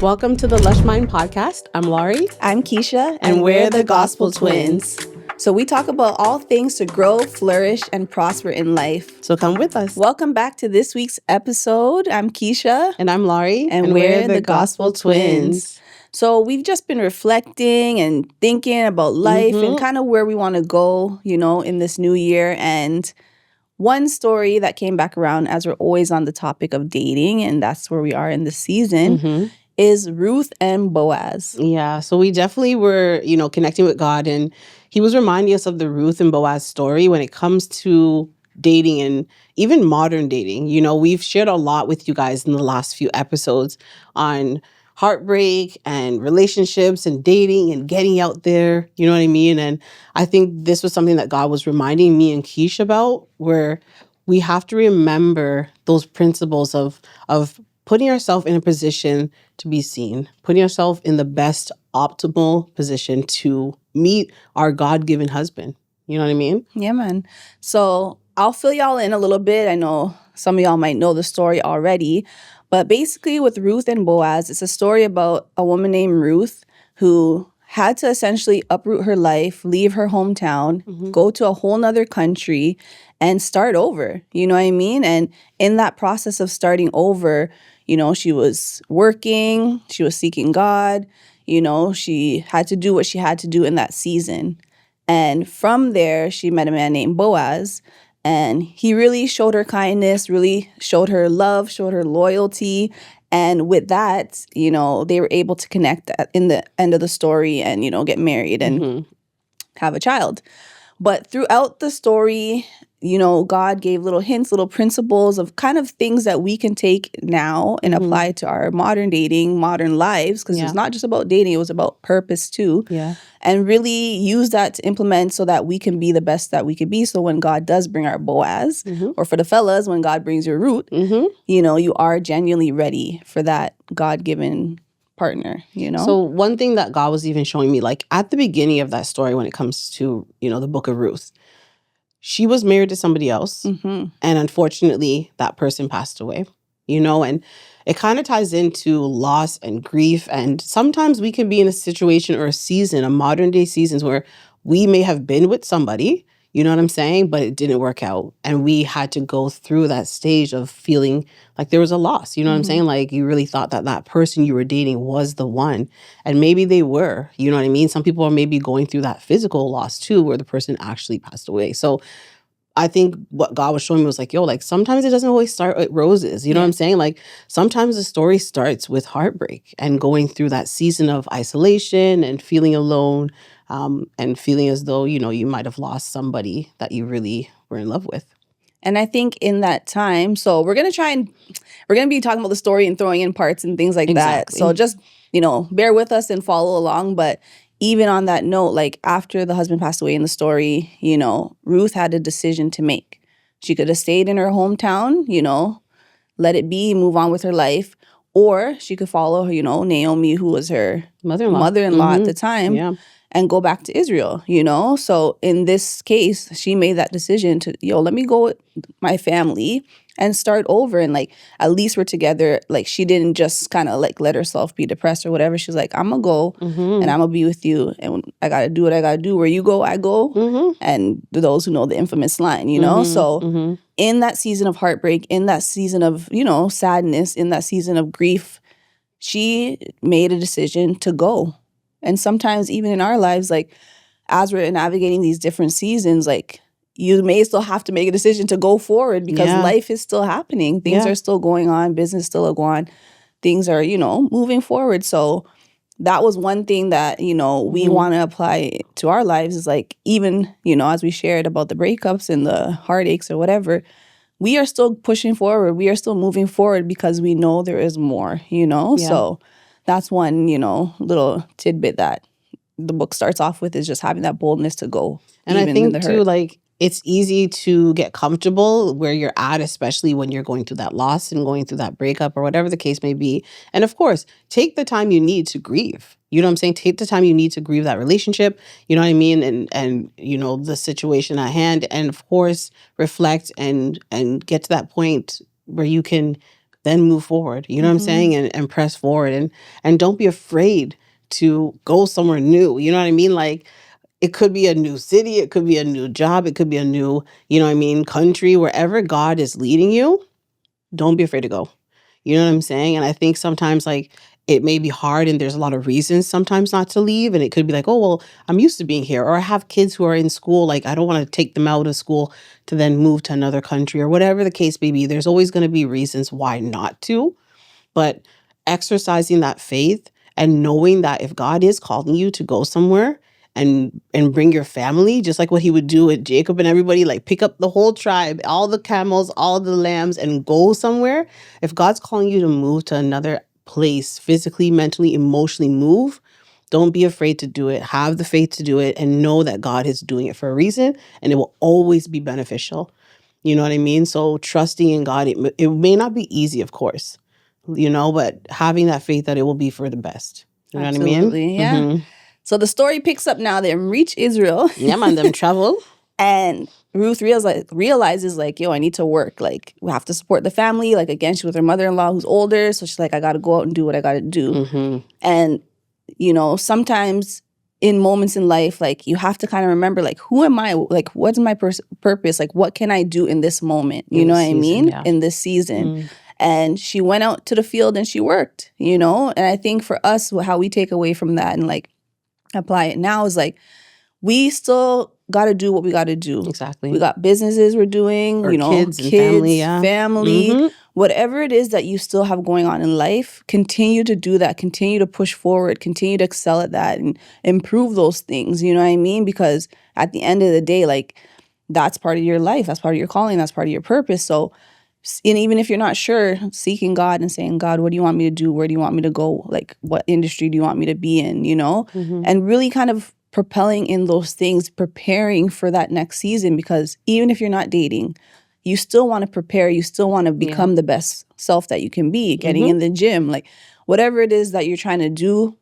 Welcome to the Lush Mind podcast. I'm Laurie. I'm Keisha, and we're the Gospel Twins. So we talk about all things to grow, flourish, and prosper in life. So come with us. Welcome back to this week's episode. I'm Keisha. And I'm Laurie. And we're the Gospel Twins. So we've just been reflecting and thinking about life and kind of where we want to go, in this new year. And one story that came back around, as we're always on the topic of dating, and that's where we are in the season, is Ruth and Boaz. Yeah, so we definitely were, connecting with God, and he was reminding us of the Ruth and Boaz story when it comes to dating and even modern dating. We've shared a lot with you guys in the last few episodes on heartbreak and relationships and dating and getting out there, you know what I mean? And I think this was something that God was reminding me and Keish about, where we have to remember those principles of putting ourselves in a position to be seen, putting ourselves in the best optimal position to meet our God-given husband. You know what I mean? Yeah, man. So I'll fill y'all in a little bit. I know some of y'all might know the story already, but basically with Ruth and Boaz, it's a story about a woman named Ruth who had to essentially uproot her life, leave her hometown, go to a whole nother country and start over. You know what I mean? And in that process of starting over, she was working, she was seeking God, she had to do what she had to do in that season. And from there, she met a man named Boaz, and he really showed her kindness, really showed her love, showed her loyalty. And with that, they were able to connect in the end of the story and, get married and have a child. But throughout the story, God gave little hints, little principles of kind of things that we can take now and apply to our modern dating, modern lives, because it's not just about dating, it was about purpose too. Yeah. And really use that to implement so that we can be the best that we could be. So when God does bring our Boaz, or for the fellas, when God brings your Ruth, you are genuinely ready for that God-given partner, So one thing that God was even showing me, like at the beginning of that story when it comes to, the Book of Ruth, she was married to somebody else. And unfortunately, that person passed away, and it kind of ties into loss and grief. And sometimes we can be in a situation or a season, a modern day seasons where we may have been with somebody, you know what I'm saying? But it didn't work out. And we had to go through that stage of feeling like there was a loss. You know what I'm saying? Like you really thought that person you were dating was the one. And maybe they were, you know what I mean? Some people are maybe going through that physical loss too, where the person actually passed away. So I think what God was showing me was like, sometimes it doesn't always start with roses. You know what I'm saying? Like sometimes the story starts with heartbreak and going through that season of isolation and feeling alone, and feeling as though, you might have lost somebody that you really were in love with. And I think in that time, so we're going to be talking about the story and throwing in parts and things like that. So just, bear with us and follow along. But even on that note, like after the husband passed away in the story, Ruth had a decision to make. She could have stayed in her hometown, let it be, move on with her life. Or she could follow, Naomi, who was her mother-in-law at the time, and go back to Israel, So in this case, she made that decision to, let me go with my family and start over. And like, at least we're together. Like she didn't just kind of like let herself be depressed or whatever. She was like, I'm going to go and I'm going to be with you. And I got to do what I got to do. Where you go, I go. And those who know the infamous line, So in that season of heartbreak, in that season of, sadness, in that season of grief, she made a decision to go. And sometimes even in our lives, like as we're navigating these different seasons, like you may still have to make a decision to go forward because life is still happening. Things are still going on. Business still going on. Things are, moving forward. So that was one thing that, we want to apply to our lives is like even, as we shared about the breakups and the heartaches or whatever, we are still pushing forward. We are still moving forward because we know there is more, So that's one, little tidbit that the book starts off with is just having that boldness to go. And I think too, like it's easy to get comfortable where you're at, especially when you're going through that loss and going through that breakup or whatever the case may be. And of course, take the time you need to grieve. You know what I'm saying? Take the time you need to grieve that relationship, you know what I mean? And the situation at hand. And of course, reflect and get to that point where you can then move forward. You know what I'm saying? And press forward and don't be afraid to go somewhere new. You know what I mean? Like, it could be a new city, it could be a new job, it could be a new, you know what I mean, country, wherever God is leading you, don't be afraid to go. You know what I'm saying? And I think sometimes like it may be hard and there's a lot of reasons sometimes not to leave. And it could be like, oh, well, I'm used to being here. Or I have kids who are in school. Like, I don't want to take them out of school to then move to another country or whatever the case may be. There's always going to be reasons why not to. But exercising that faith and knowing that if God is calling you to go somewhere and bring your family, just like what he would do with Jacob and everybody, like pick up the whole tribe, all the camels, all the lambs, and go somewhere. If God's calling you to move to another place, physically, mentally, emotionally move, don't be afraid to do it. Have the faith to do it and know that God is doing it for a reason and it will always be beneficial. You know what I mean? So trusting in God, it may not be easy, of course, you know, but having that faith that it will be for the best. You know Absolutely, what I mean? Yeah. So the story picks up now. They reach Israel. Yeah, man, them travel. And Ruth realizes like, yo, I need to work. Like, we have to support the family. Like, again, she's with her mother-in-law who's older. So she's like, I got to go out and do what I got to do. And, you know, sometimes in moments in life, like, you have to kind of remember, like, who am I? Like, what's my purpose? Like, what can I do in this moment? You know what I mean? Yeah. In this season. And she went out to the field and she worked, you know? And I think for us, how we take away from that and, like, apply it now is, like, we still got to do what we got to do. Exactly. We got businesses we're doing, or you know, kids and family, whatever it is that you still have going on in life, continue to do that, continue to push forward, continue to excel at that and improve those things, you know what I mean? Because at the end of the day, like, that's part of your life, that's part of your calling, that's part of your purpose. So, and even if you're not sure, seeking God and saying, God, what do you want me to do? Where do you want me to go? Like, what industry do you want me to be in, you know? And really kind of propelling in those things, preparing for that next season, because even if you're not dating, you still want to prepare, you still want to become the best self that you can be, getting in the gym, like whatever it is that you're trying to do,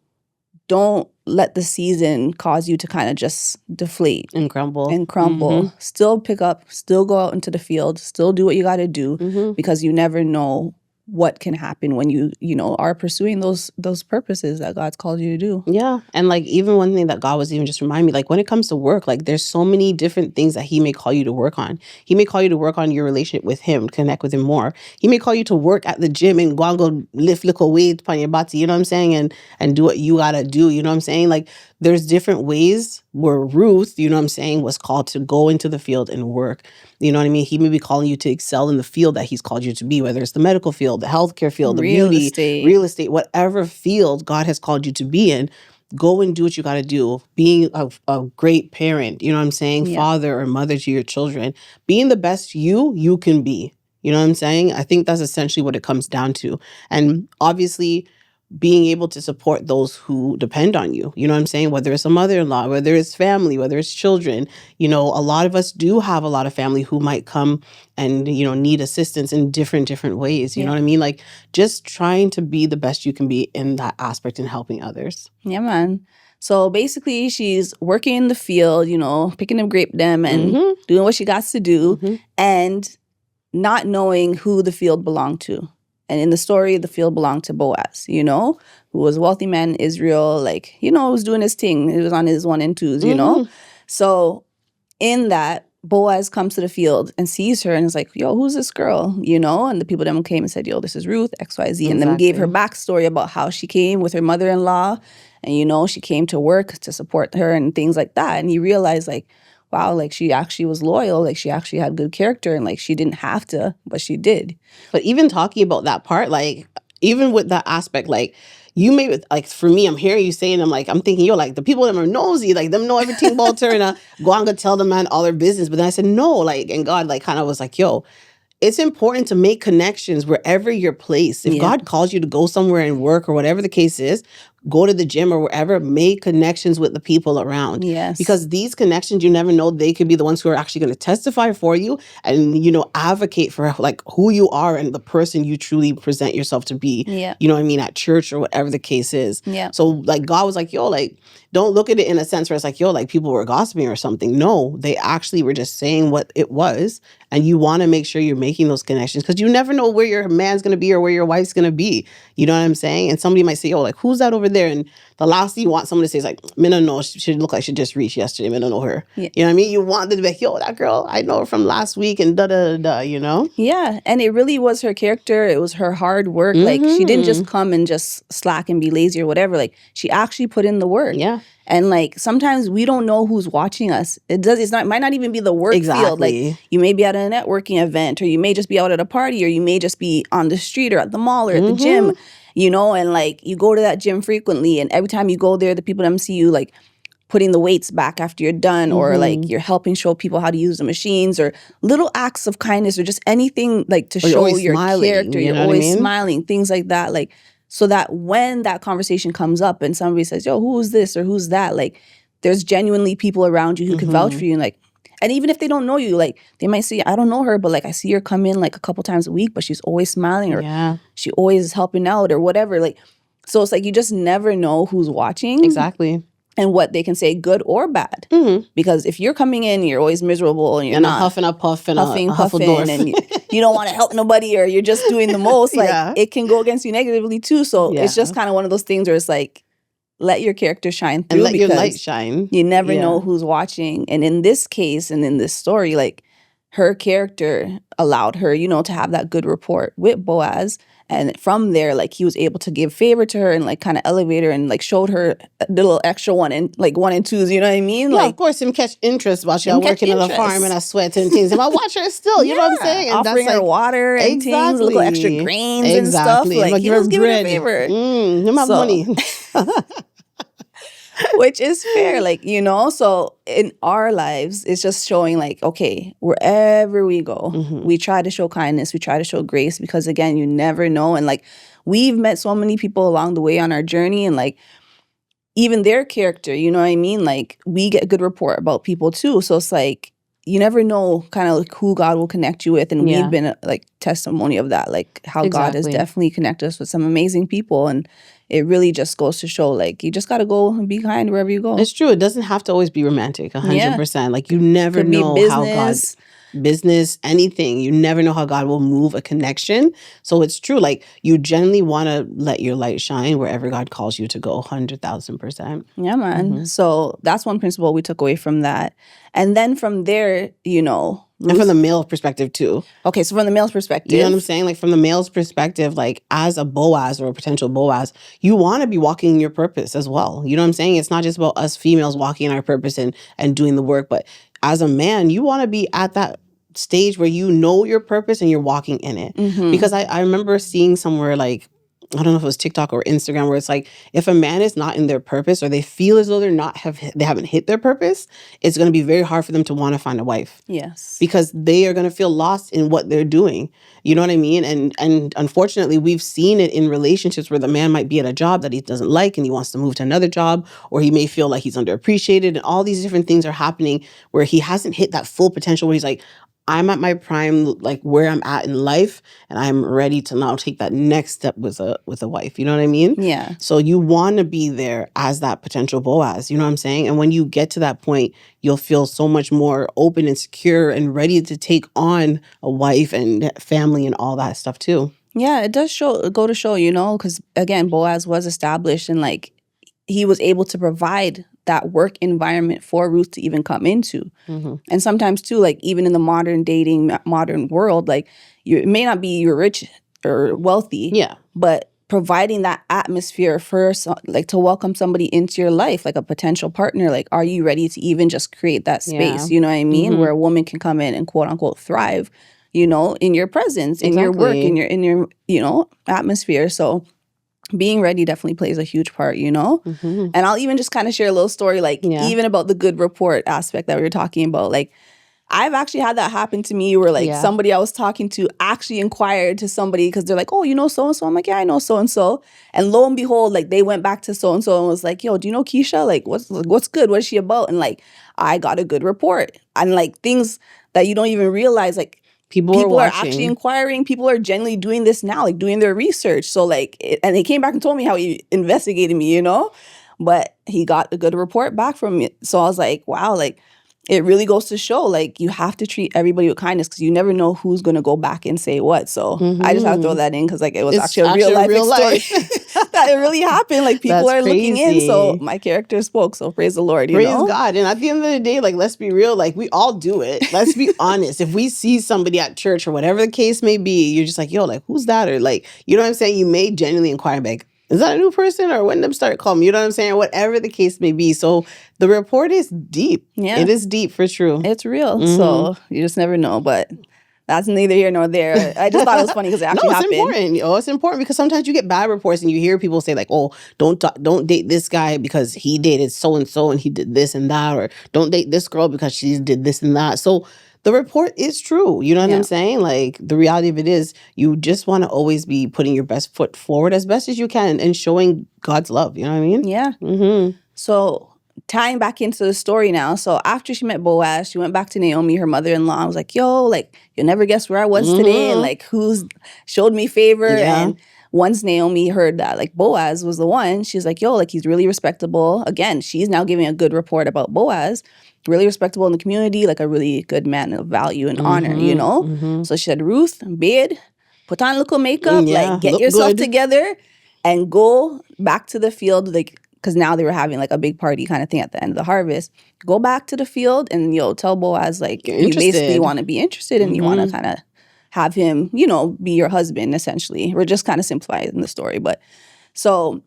don't let the season cause you to kind of just deflate and crumble. Still pick up, still go out into the field, still do what you got to do, because you never know what can happen when you know, are pursuing those purposes that God's called you to do. Yeah. And like, even one thing that God was even just reminding me, like, when it comes to work, like, there's so many different things that he may call you to work on. He may call you to work on your relationship with him, connect with him more. He may call you to work at the gym and go lift little weight upon your body, you know what I'm saying? And do what you gotta do, you know what I'm saying? Like, there's different ways where Ruth, you know what I'm saying, was called to go into the field and work. You know what I mean? He may be calling you to excel in the field that he's called you to be, whether it's the medical field, the healthcare field, the beauty, real estate, whatever field God has called you to be in. Go and do what you got to do. Being a great parent, you know what I'm saying? Yeah. Father or mother to your children. Being the best you can be. You know what I'm saying? I think that's essentially what it comes down to. And obviously, being able to support those who depend on you. You know what I'm saying? Whether it's a mother-in-law, whether it's family, whether it's children. You know, a lot of us do have a lot of family who might come and, you know, need assistance in different ways. You know what I mean? Like, just trying to be the best you can be in that aspect and helping others. Yeah, man. So basically, she's working in the field, you know, picking up grape them and doing what she got to do and not knowing who the field belonged to. And in the story, the field belonged to Boaz, you know, who was a wealthy man in Israel, like, you know, was doing his thing. He was on his 1 and 2s, you know. So in that, Boaz comes to the field and sees her and is like, yo, who's this girl, you know? And the people then came and said, yo, this is Ruth, XYZ. And then gave her backstory about how she came with her mother-in-law. And, you know, she came to work to support her and things like that. And he realized, like, wow, like, she actually was loyal, like, she actually had good character, and, like, she didn't have to, but she did. But even talking about that part, like, even with that aspect, like, you may, like, for me, I'm hearing you saying, I'm thinking, yo, like, the people that are nosy, like, them know everything about her, and go on and tell the man all their business. But then I said, no, like, and God, like, kind of was like, yo, it's important to make connections wherever you're placed. If God calls you to go somewhere and work or whatever the case is, go to the gym or wherever, make connections with the people around. Yes. Because these connections, you never know, they could be the ones who are actually going to testify for you and, you know, advocate for like who you are and the person you truly present yourself to be. Yeah. You know what I mean? At church or whatever the case is. Yeah. So like God was like, yo, like, don't look at it in a sense where it's like, yo, like people were gossiping or something. No, they actually were just saying what it was. And you want to make sure you're making those connections because you never know where your man's going to be or where your wife's going to be. You know what I'm saying? And somebody might say, oh, like, who's that over there? And the last thing you want someone to say is like, me no know. She looked like she just reached yesterday. Me no know her. Yeah. You know what I mean? You want them to be like, yo, that girl, I know her from last week and da-da-da-da, you know? Yeah. And it really was her character. It was her hard work. Like, she didn't just come and just slack and be lazy or whatever. Like, she actually put in the work. Yeah. And like sometimes we don't know who's watching us. It might not even be the work field. Like you may be at a networking event, or you may just be out at a party, or you may just be on the street or at the mall or at the gym, you know, and like you go to that gym frequently, and every time you go there, the people that see you like putting the weights back after you're done, or like you're helping show people how to use the machines, or little acts of kindness, or just anything like to show your smiling, character. You're always smiling, things like that. Like, so that when that conversation comes up and somebody says, yo, who's this or who's that? Like, there's genuinely people around you who can vouch for you. And like, and even if they don't know you, like they might say, I don't know her, but like I see her come in like a couple times a week, but she's always smiling, or she always is helping out or whatever. Like, so it's like you just never know who's watching. Exactly. And what they can say, good or bad. Because if you're coming in, you're always miserable and you're not huffing a puff and puffing, Huffledorf. and you don't want to help nobody, or you're just doing the most. Like it can go against you negatively too. So it's just kind of one of those things where it's like, let your character shine through, and let your light shine. You never know who's watching. And in this case, and in this story, like her character allowed her, you know, to have that good rapport with Boaz. And from there, like he was able to give favor to her and like kind of elevate her and like showed her a little extra one and twos, you know what I mean? Yeah, like, of course, him catch interest while she's working at a farm and I sweat and things. And I watch her still, you know what I'm saying? And offering that's her water and things, little extra grains and stuff. Like he was giving her favor. My money. Which is fair, like, you know? So in our lives, it's just showing like, okay, wherever we go, we try to show kindness, we try to show grace, because again, you never know. And like, we've met so many people along the way on our journey, and like, even their character, you know what I mean? Like, we get a good report about people too. So it's like, you never know kind of like who God will connect you with. And we've been like testimony of that, like how God has definitely connected us with some amazing people. And it really just goes to show, like, you just got to go and be kind wherever you go. It's true. It doesn't have to always be romantic, 100%. Like, you never know how God, business, anything. You never know how God will move a connection. So it's true. Like, you generally want to let your light shine wherever God calls you to go, 100,000%. Yeah, man. So that's one principle we took away from that. And then from there, you know, and from the male perspective too. Okay, so from the male's perspective. You know what I'm saying? Like, from the male's perspective, like, as a Boaz or a potential Boaz, you want to be walking in your purpose as well. You know what I'm saying? It's not just about us females walking in our purpose and doing the work, but as a man, you want to be at that stage where you know your purpose and you're walking in it. Because I remember seeing somewhere, like, I don't know if it was TikTok or Instagram, where it's like, if a man is not in their purpose, or they feel as though they haven't hit their purpose, it's going to be very hard for them to want to find a wife. Yes. Because they are going to feel lost in what they're doing. You know what I mean? And unfortunately, we've seen it in relationships where the man might be at a job that he doesn't like and he wants to move to another job, or he may feel like he's underappreciated, and all these different things are happening where he hasn't hit that full potential, where he's like, I'm at my prime, like where I'm at in life, and I'm ready to now take that next step with a wife. You know what I mean? Yeah. So you want to be there as that potential Boaz. You know what I'm saying? And when you get to that point, you'll feel so much more open and secure and ready to take on a wife and family and all that stuff too. Yeah, it does go to show, you know, because again, Boaz was established, and like he was able to provide that work environment for Ruth to even come into. And sometimes too, like even in the modern dating, modern world, like it may not be you're rich or wealthy, but providing that atmosphere for like to welcome somebody into your life, like a potential partner, like, are you ready to even just create that space? You know what I mean? Where a woman can come in and quote unquote thrive, you know, in your presence, in your work, in your, you know, atmosphere. So being ready definitely plays a huge part, you know? And I'll even just kind of share a little story, like even about the good report aspect that we were talking about. Like, I've actually had that happen to me where like somebody I was talking to actually inquired to somebody because they're like, oh, you know so-and-so? I'm like, yeah, I know so-and-so. And lo and behold, like they went back to so-and-so and was like, yo, do you know Keisha? Like, what's good? What is she about? And like, I got a good report. And like things that you don't even realize, like people are actually inquiring. People are genuinely doing this now, like doing their research. So like, and they came back and told me how he investigated me, you know? But he got a good report back from me. So I was like, wow, like, it really goes to show, like, you have to treat everybody with kindness because you never know who's going to go back and say what. So I just have to throw that in because, like, it was actually a real life story that it really happened. Like, people are looking in. So my character spoke. So praise the Lord, you know? Praise God. And at the end of the day, like, let's be real. Like, we all do it. Let's be honest. If we see somebody at church or whatever the case may be, you're just like, yo, like, who's that? Or, like, you know what I'm saying? You may genuinely inquire back, is that a new person? Or when them start calling me? You know what I'm saying? Whatever the case may be. So the report is deep. Yeah. It is deep for true. It's real. Mm-hmm. So you just never know. But that's neither here nor there. I just thought it was funny because it actually happened. It's important. Oh, it's important because sometimes you get bad reports and you hear people say like, oh, don't date this guy because he dated so-and-so and he did this and that. Or don't date this girl because she did this and that. So the report is true. You know what I'm saying? Like, the reality of it is you just want to always be putting your best foot forward as best as you can and showing God's love. You know what I mean? Yeah. Mm-hmm. So tying back into the story now. So after she met Boaz, she went back to Naomi, her mother-in-law. I was like, yo, like, you'll never guess where I was today. And like, who's showed me favor. Yeah. And once Naomi heard that, like, Boaz was the one, she's like, yo, like, he's really respectable. Again, she's now giving a good report about Boaz. Really respectable in the community, like a really good man of value and honor, you know? Mm-hmm. So she said, Ruth, babe, put on a little makeup, like get yourself together and go back to the field, like, because now they were having like a big party kind of thing at the end of the harvest. Go back to the field and, tell Boaz, like, you basically want to be interested and you want to kind of have him, be your husband, essentially. We're just kind of simplifying the story. But so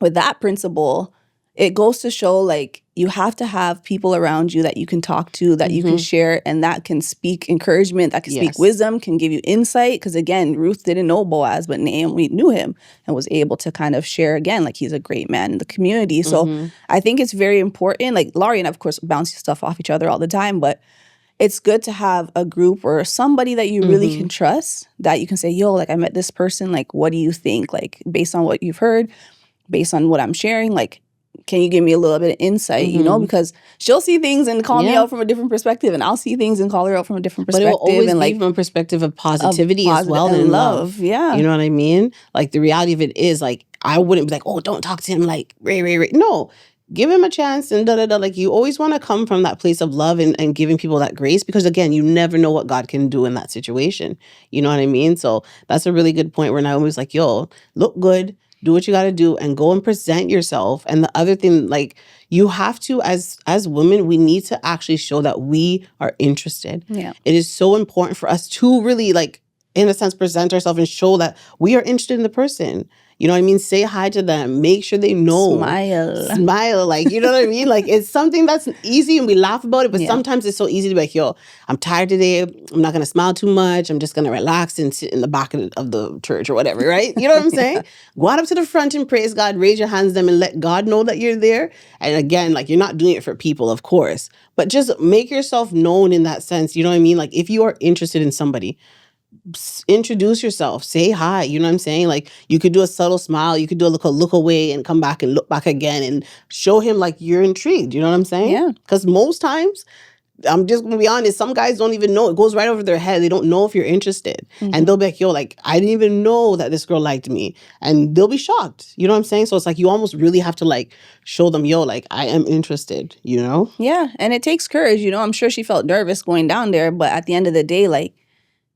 with that principle, it goes to show, like, you have to have people around you that you can talk to, that you can share, and that can speak encouragement, that can speak wisdom, can give you insight. Because, again, Ruth didn't know Boaz, but Naomi knew him and was able to kind of share, again, like, he's a great man in the community. So I think it's very important. Like, Laurie and I, of course, bounce stuff off each other all the time, but it's good to have a group or somebody that you really can trust, that you can say, yo, like, I met this person. Like, what do you think? Like, based on what you've heard, based on what I'm sharing, like, can you give me a little bit of insight, because she'll see things and call me out from a different perspective, and I'll see things and call her out from a different perspective. But it will always be from a perspective of positivity as well and love. Yeah. You know what I mean? Like, the reality of it is, like, I wouldn't be like, oh, don't talk to him like, Ray. No, give him a chance and da-da-da. Like, you always want to come from that place of love and giving people that grace because, again, you never know what God can do in that situation. You know what I mean? So that's a really good point where Naomi's like, yo, look good. Do what you got to do and go and present yourself. And the other thing, like, you have to, as women, we need to actually show that we are interested. Yeah. It is so important for us to really, like, in a sense, present ourselves and show that we are interested in the person. You know what I mean? Say hi to them. Make sure they know. Smile. Like, you know what I mean? Like, it's something that's easy and we laugh about it, but sometimes it's so easy to be like, yo, I'm tired today. I'm not going to smile too much. I'm just going to relax and sit in the back of the church or whatever, right? You know what I'm saying? Go on up to the front and praise God. Raise your hands to them and let God know that you're there. And again, like, you're not doing it for people, of course, but just make yourself known in that sense. You know what I mean? Like, if you are interested in somebody, introduce yourself, say hi, you know what I'm saying? Like, you could do a subtle smile, you could do a look away and come back and look back again and show him like you're intrigued, you know what I'm saying? Yeah. Because most times, I'm just gonna be honest, some guys don't even know. It goes right over their head. They don't know if you're interested. And they'll be like, yo, like, I didn't even know that this girl liked me. And they'll be shocked. You know what I'm saying? So it's like, you almost really have to, like, show them, yo, like, I am interested, you know? Yeah. And it takes courage, I'm sure she felt nervous going down there, but at the end of the day, like,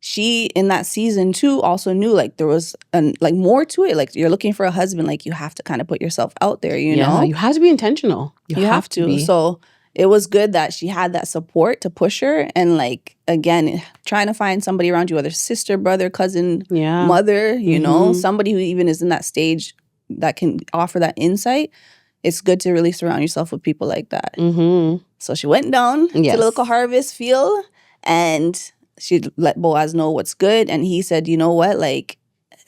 she, in that season, too, also knew, like, there was, more to it. Like, you're looking for a husband, like, you have to kind of put yourself out there, you know? You have to be intentional. You have to be. So it was good that she had that support to push her. And, like, again, trying to find somebody around you, whether sister, brother, cousin, mother, you know, somebody who even is in that stage that can offer that insight. It's good to really surround yourself with people like that. So she went down to the local harvest field and she let Boaz know what's good. And he said, you know what, like,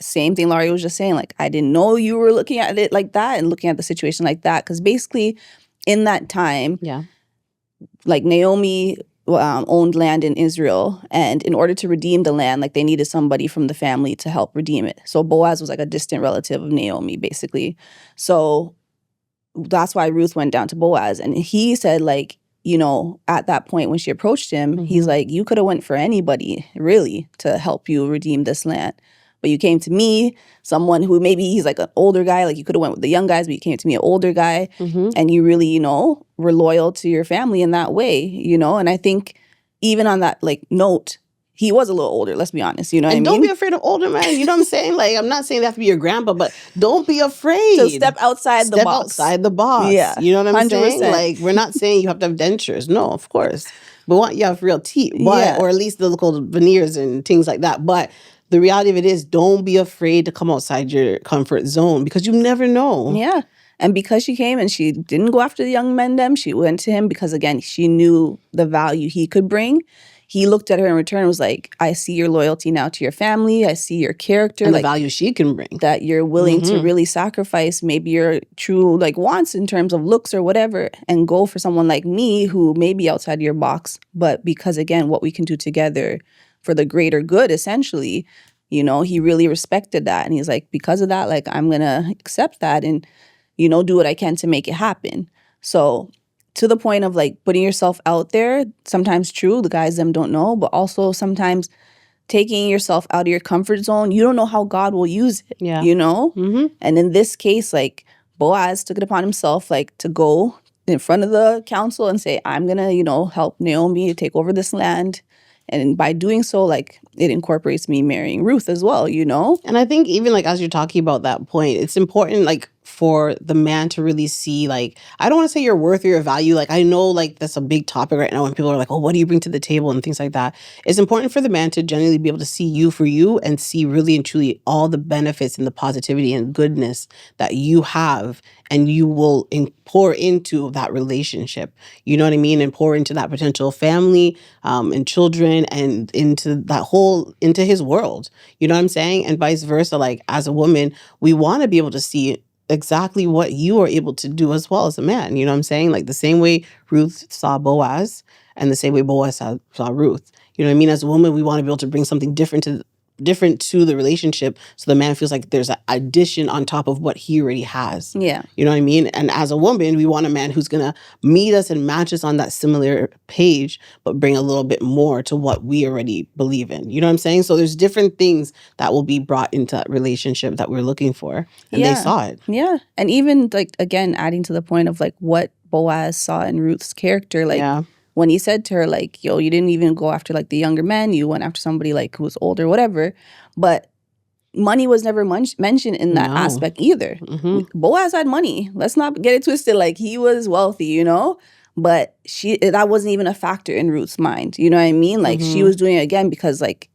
same thing Laurie was just saying, like, I didn't know you were looking at it like that and looking at the situation like that. Because basically, in that time, like, Naomi owned land in Israel, and in order to redeem the land, like they needed somebody from the family to help redeem it. So Boaz was like a distant relative of Naomi, basically. So that's why Ruth went down to Boaz, and he said, like, you know, at that point when she approached him, he's like, you could have went for anybody really to help you redeem this land, but you came to me, someone who maybe he's like an older guy, like you could have went with the young guys, but you came to me, an older guy, and you really, you know, were loyal to your family in that way, you know. And I think even on that like note, he was a little older, let's be honest, you know what I mean? And don't be afraid of older men, you know what I'm saying? Like, I'm not saying they have to be your grandpa, but don't be afraid. To step outside the box. Outside the box. Yeah. You know what I'm 100%. saying? Like, we're not saying you have to have dentures. No, of course. We want you to have real teeth, but, or at least the local veneers and things like that. But the reality of it is, don't be afraid to come outside your comfort zone because you never know. Yeah. And because she came and she didn't go after the young men, she went to him because, again, she knew the value he could bring. He looked at her in return and was like, I see your loyalty now to your family. I see your character. And like, the value she can bring. That you're willing to really sacrifice maybe your true like wants in terms of looks or whatever and go for someone like me who may be outside your box. But because, again, what we can do together for the greater good, essentially, you know, he really respected that. And he's like, because of that, like, I'm going to accept that and, you know, do what I can to make it happen. So to the point of like putting yourself out there, sometimes true, the guys them don't know, but also sometimes taking yourself out of your comfort zone, you don't know how God will use it, you know? And in this case, like Boaz took it upon himself like to go in front of the council and say, I'm going to, you know, help Naomi take over this land. And by doing so, like, it incorporates me marrying Ruth as well, you know? And I think even, like, as you're talking about that point, it's important, like, for the man to really see, like, I don't want to say your worth or your value. Like, I know, like, that's a big topic right now when people are like, oh, what do you bring to the table and things like that. It's important for the man to genuinely be able to see you for you and see really and truly all the benefits and the positivity and goodness that you have and you will pour into that relationship. You know what I mean? And pour into that potential family and children and into that whole, into his world. You know what I'm saying? And vice versa. Like, as a woman, we want to be able to see exactly what you are able to do as well as a man. You know what I'm saying? Like the same way Ruth saw Boaz and the same way Boaz saw Ruth. You know what I mean? As a woman, we want to be able to bring something different to the relationship so the man feels like there's an addition on top of what he already has. Yeah. You know what I mean? And as a woman, we want a man who's going to meet us and match us on that similar page, but bring a little bit more to what we already believe in. You know what I'm saying? So there's different things that will be brought into that relationship that we're looking for. And they saw it. Yeah. And even like, again, adding to the point of like what Boaz saw in Ruth's character, like when he said to her, like, yo, you didn't even go after like the younger men, you went after somebody like who was older, whatever. But money was never mentioned in that aspect either. Boaz had money. Let's not get it twisted. Like, he was wealthy, you know? But that wasn't even a factor in Ruth's mind. You know what I mean? Like, she was doing it again because, like,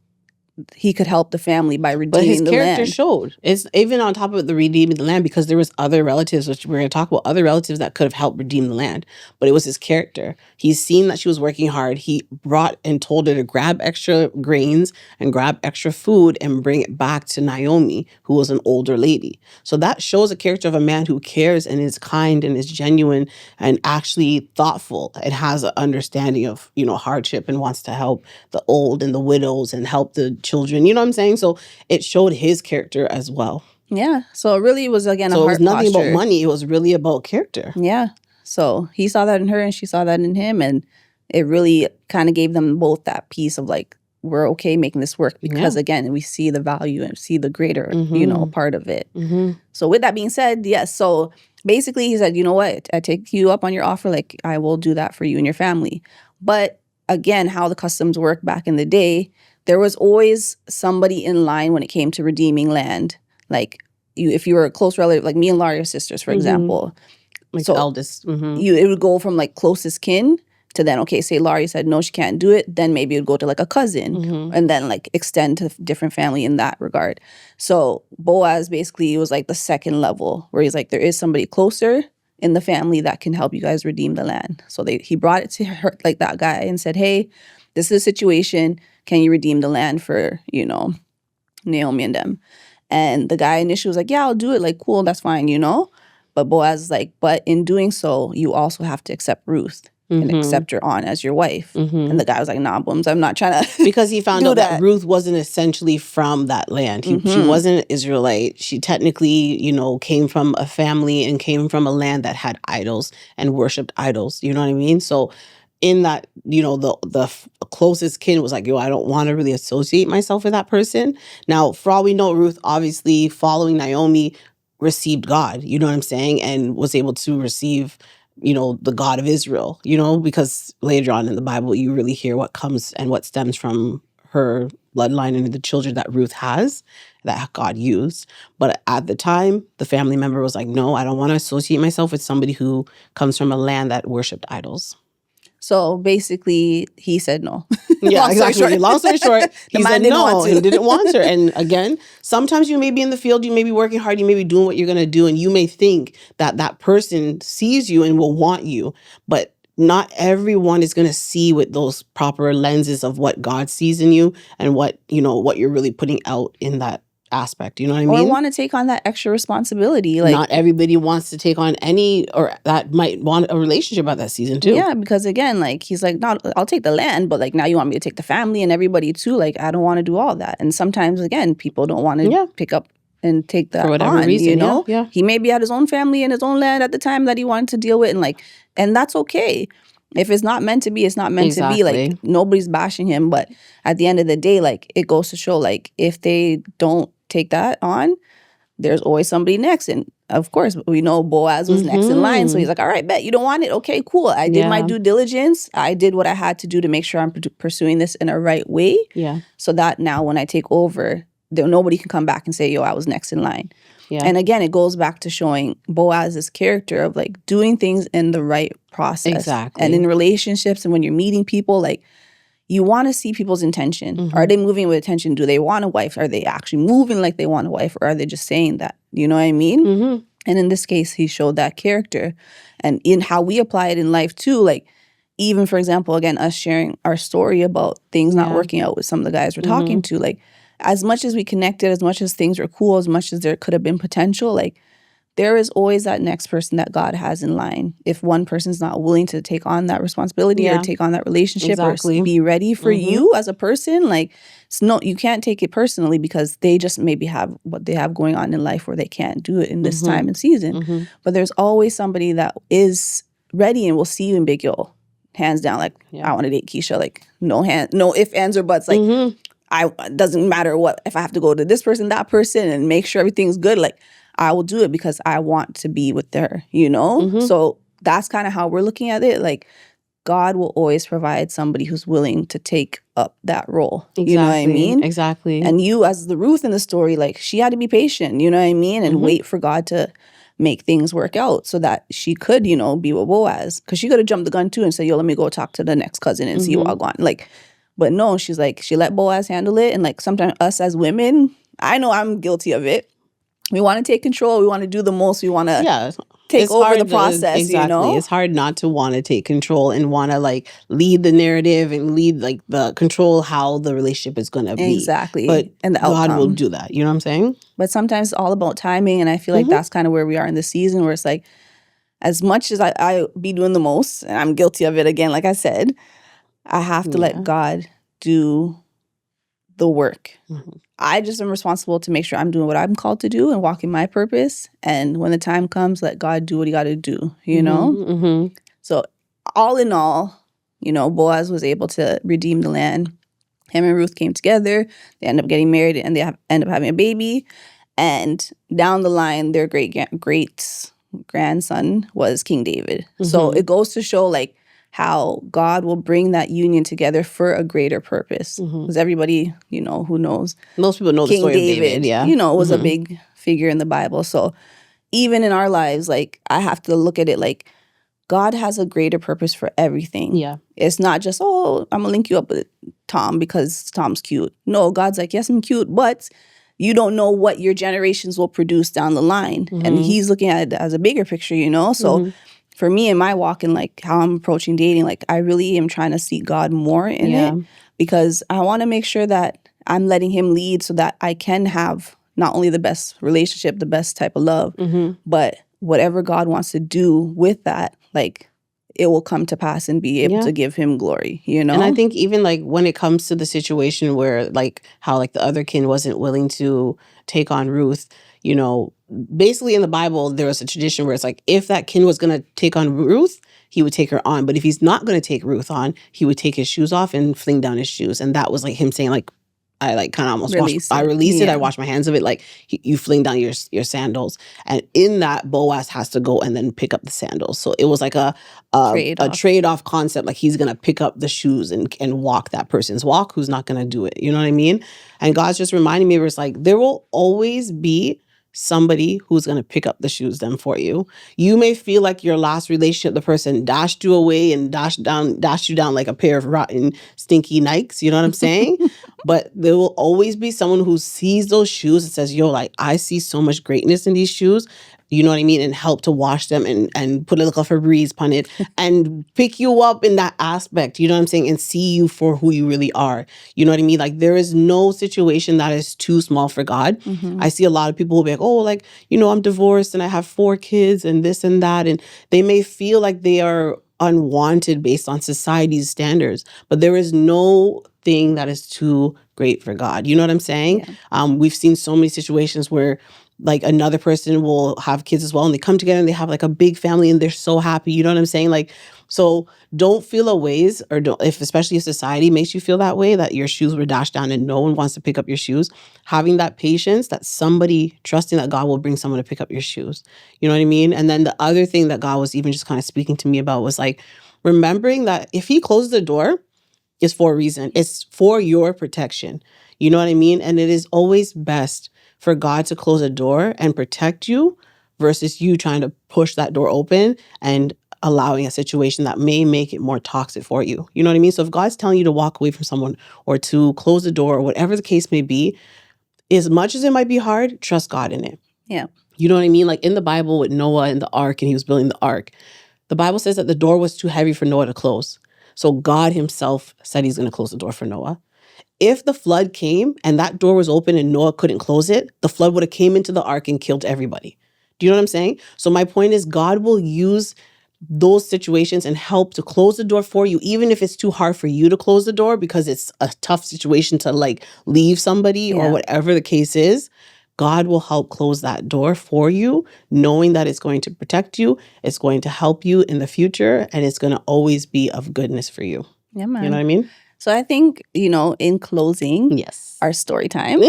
he could help the family by redeeming the land. But his character showed. It's even on top of the redeeming the land because there was other relatives, which we're going to talk about, other relatives that could have helped redeem the land. But it was his character. He's seen that she was working hard. He brought and told her to grab extra grains and grab extra food and bring it back to Naomi, who was an older lady. So that shows a character of a man who cares and is kind and is genuine and actually thoughtful and has an understanding of, you know, hardship and wants to help the old and the widows and help the children. You know what I'm saying? So it showed his character as well. Yeah. So it really was, again, so a heart it was nothing posture. About money. It was really about character. Yeah. So he saw that in her and she saw that in him. And it really kind of gave them both that piece of like, we're okay making this work because, again, we see the value and see the greater, you know, part of it. So with that being said, yes. So basically he said, you know what? I take you up on your offer. Like, I will do that for you and your family. But again, how the customs work back in the day, there was always somebody in line when it came to redeeming land. Like, if you were a close relative, like me and Laurie are sisters, for example. Like so eldest. It would go from like closest kin to then, okay, say Laurie said, no, she can't do it. Then maybe it would go to like a cousin and then like extend to different family in that regard. So Boaz basically was like the second level where he's like, there is somebody closer in the family that can help you guys redeem the land. So he brought it to her, like that guy, and said, hey, this is a situation. Can you redeem the land for, you know, Naomi and them? And the guy initially was like, yeah, I'll do it. Like, cool, that's fine, you know? But Boaz is like, but in doing so, you also have to accept Ruth. and accept her on as your wife. And the guy was like, nah, booms, I'm not trying to because he found out that Ruth wasn't essentially from that land. She wasn't an Israelite. She technically, came from a family and came from a land that had idols and worshipped idols. You know what I mean? So in that, the closest kin was like, I don't want to really associate myself with that person. Now, for all we know, Ruth, obviously following Naomi, received God, you know what I'm saying? And was able to receive the God of Israel, because later on in the Bible, you really hear what comes and what stems from her bloodline and the children that Ruth has that God used. But at the time, the family member was like, no, I don't want to associate myself with somebody who comes from a land that worshipped idols. So basically, he said no. Yeah, exactly. Long story short, he said no. He didn't want her. And again, sometimes you may be in the field, you may be working hard, you may be doing what you're going to do, and you may think that that person sees you and will want you. But not everyone is going to see with those proper lenses of what God sees in you and what you're really putting out in that aspect. You know what I mean? Or want to take on that extra responsibility. Like, not everybody wants to take on or that might want a relationship at that season too. Yeah, because again, like, he's like, no, I'll take the land, but like now you want me to take the family and everybody too. Like, I don't want to do all that. And sometimes, again, people don't want to pick up and take that for whatever reason. Yeah. He maybe had his own family and his own land at the time that he wanted to deal with, and that's okay. If it's not meant to be, it's not meant to be. Like, nobody's bashing him, but at the end of the day, like, it goes to show, like, if they don't take that on, there's always somebody next. And of course, we know Boaz was next in line. So he's like, all right, bet you don't want it. Okay, cool. I did my due diligence. I did what I had to do to make sure I'm pursuing this in a right way. Yeah. So that now when I take over, nobody can come back and say, yo, I was next in line. Yeah. And again, it goes back to showing Boaz's character of like doing things in the right process. Exactly. And in relationships and when you're meeting people, like, you want to see people's intention. Are they moving with intention? Do they want a wife? Are they actually moving like they want a wife? Or are they just saying that? You know what I mean? And in this case, he showed that character. And in how we apply it in life too, like, even, for example, again, us sharing our story about things not working out with some of the guys we're talking to, like, as much as we connected, as much as things were cool, as much as there could have been potential, like, there is always that next person that God has in line. If one person's not willing to take on that responsibility or take on that relationship or be ready for you as a person, like, you can't take it personally because they just maybe have what they have going on in life where they can't do it in this time and season. But there's always somebody that is ready and will see you and be like, yo, hands down, like, I want to date Keisha. Like, no ifs, ands, or buts. Like, it doesn't matter what, if I have to go to this person, that person, and make sure everything's good, like, I will do it because I want to be with her, So that's kind of how we're looking at it. Like, God will always provide somebody who's willing to take up that role. You know what I mean? Exactly. And you, as the Ruth in the story, like, she had to be patient, you know what I mean? And wait for God to make things work out so that she could, be with Boaz. Because she could have jumped the gun too and said, yo, let me go talk to the next cousin and see what I want. Like, but no, she's like, she let Boaz handle it. And like, sometimes us as women, I know I'm guilty of it. We want to take control. We want to do the most. We want to take over the process, Exactly. It's hard not to want to take control and want to, like, lead the narrative and lead, like, the control how the relationship is going to be. Exactly. But and the outcome. God will do that. You know what I'm saying? But sometimes it's all about timing. And I feel like that's kind of where we are in the season, where it's like, as much as I be doing the most, and I'm guilty of it again, like I said, I have to let God do the work. I just am responsible to make sure I'm doing what I'm called to do and walking my purpose. And when the time comes, let God do what he got to do, know? So all in all, Boaz was able to redeem the land. Him and Ruth came together. They end up getting married and they end up having a baby. And down the line, their great-grandson was King David. So it goes to show, like, how God will bring that union together for a greater purpose. Because everybody, who knows. Most people know King the story David, of David, yeah. Was a big figure in the Bible. So even in our lives, like, I have to look at it like God has a greater purpose for everything. Yeah. It's not just, I'm going to link you up with Tom because Tom's cute. No, God's like, yes, I'm cute, but you don't know what your generations will produce down the line. And he's looking at it as a bigger picture, So for me in my walk and like how I'm approaching dating, like, I really am trying to seek God more in it because I want to make sure that I'm letting him lead so that I can have not only the best relationship, the best type of love, but whatever God wants to do with that, like, it will come to pass and be able to give him glory, you know? And I think even like when it comes to the situation where like how like the other kin wasn't willing to take on Ruth, you know, basically in the Bible, there was a tradition where it's like if that kin was going to take on Ruth, he would take her on. But if he's not going to take Ruth on, he would take his shoes off and fling down his shoes. And that was like him saying like, I like kind of almost I release it. I wash my hands of it. Like you fling down your sandals, and in that Boaz has to go and then pick up the sandals. So it was like a trade-off concept. Like he's gonna pick up the shoes and walk that person's walk who's not gonna do it. You know what I mean? And God's just reminding me, where it's like there will always be somebody who's going to pick up the shoes then for you. You may feel like your last relationship, the person dashed you away and dashed you down like a pair of rotten, stinky Nikes. You know what I'm saying? But there will always be someone who sees those shoes and says, yo, like, I see so much greatness in these shoes. You know what I mean? And help to wash them and put a little Febreze on it and pick you up in that aspect. You know what I'm saying? And see you for who you really are. You know what I mean? Like there is no situation that is too small for God. I see a lot of people who be like, oh, like, you know, I'm divorced and I have 4 kids and this and that. And they may feel like they are unwanted based on society's standards. But there is no thing that is too great for God. You know what I'm saying? Yeah. We've seen so many situations where like another person will have kids as well and they come together and they have like a big family and they're so happy. You know what I'm saying? Like, so don't feel a ways or especially if society makes you feel that way, that your shoes were dashed down and no one wants to pick up your shoes, having that patience that somebody trusting that God will bring someone to pick up your shoes. You know what I mean? And then the other thing that God was even just kind of speaking to me about was like, remembering that if he closes the door, it's for a reason. It's for your protection. You know what I mean? And it is always best for God to close a door and protect you versus you trying to push that door open and allowing a situation that may make it more toxic for you. You know what I mean? So if God's telling you to walk away from someone or to close the door or whatever the case may be, as much as it might be hard, trust God in it. Yeah. You know what I mean? Like in the Bible with Noah and the ark and he was building the ark, the Bible says that the door was too heavy for Noah to close. So God himself said he's going to close the door for Noah. If the flood came and that door was open and Noah couldn't close it, the flood would have came into the ark and killed everybody. Do you know what I'm saying? So my point is God will use those situations and help to close the door for you, even if it's too hard for you to close the door because it's a tough situation to like leave somebody or whatever the case is. God will help close that door for you, knowing that it's going to protect you, it's going to help you in the future, and it's going to always be of goodness for you. Yeah, man. You know what I mean? So I think, you know, in closing, yes, our story time,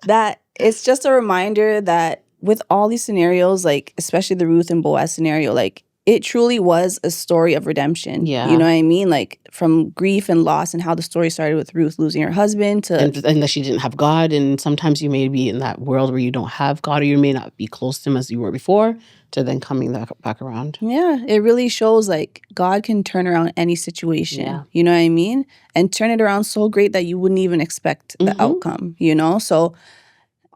that it's just a reminder that with all these scenarios, like especially the Ruth and Boaz scenario, like it truly was a story of redemption. Yeah. You know what I mean? Like from grief and loss and how the story started with Ruth losing her husband to... And that she didn't have God. And sometimes you may be in that world where you don't have God or you may not be close to him as you were before, to then coming back around. Yeah. It really shows like God can turn around any situation. Yeah. You know what I mean? And turn it around so great that you wouldn't even expect the outcome, you know? So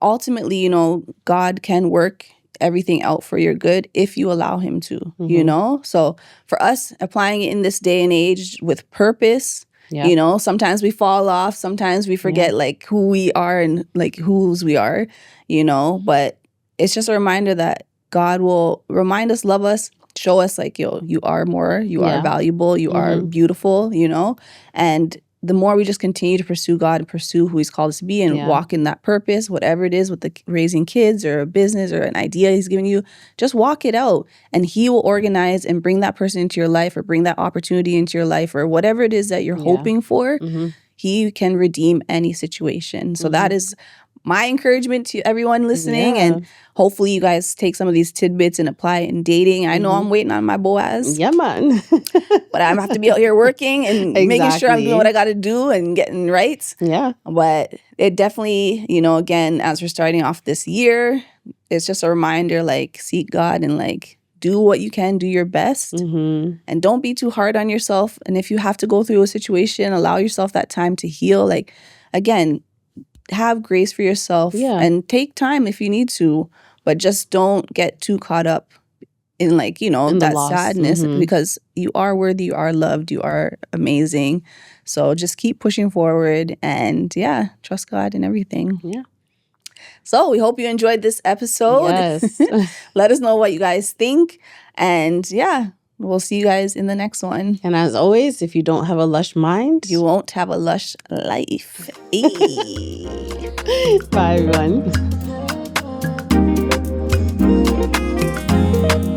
ultimately, you know, God can work everything out for your good if you allow him to, you know? So for us, applying it in this day and age with purpose, you know, sometimes we fall off, sometimes we forget like who we are and like whose we are, you know? But it's just a reminder that God will remind us, love us, show us like, yo, you are more, you are valuable, you are beautiful, you know? And the more we just continue to pursue God and pursue who he's called us to be and walk in that purpose, whatever it is with the raising kids or a business or an idea he's giving you, just walk it out. And he will organize and bring that person into your life or bring that opportunity into your life or whatever it is that you're hoping for. He can redeem any situation. So that is my encouragement to everyone listening. And hopefully you guys take some of these tidbits and apply it in dating. I know I'm waiting on my Boaz. Yeah, man. But I'm have to be out here working and making sure I'm doing what I got to do and getting right. Yeah. But it definitely, you know, again, as we're starting off this year, it's just a reminder, like, seek God and, like, do what you can, do your best. And don't be too hard on yourself. And if you have to go through a situation, allow yourself that time to heal. Like, again, have grace for yourself and take time if you need to. But just don't get too caught up in like, you know, that sadness because you are worthy, you are loved, you are amazing. So just keep pushing forward and trust God in everything. Yeah. So we hope you enjoyed this episode. Yes. Let us know what you guys think. And We'll see you guys in the next one. And as always, if you don't have a lush mind, you won't have a lush life. Bye, everyone.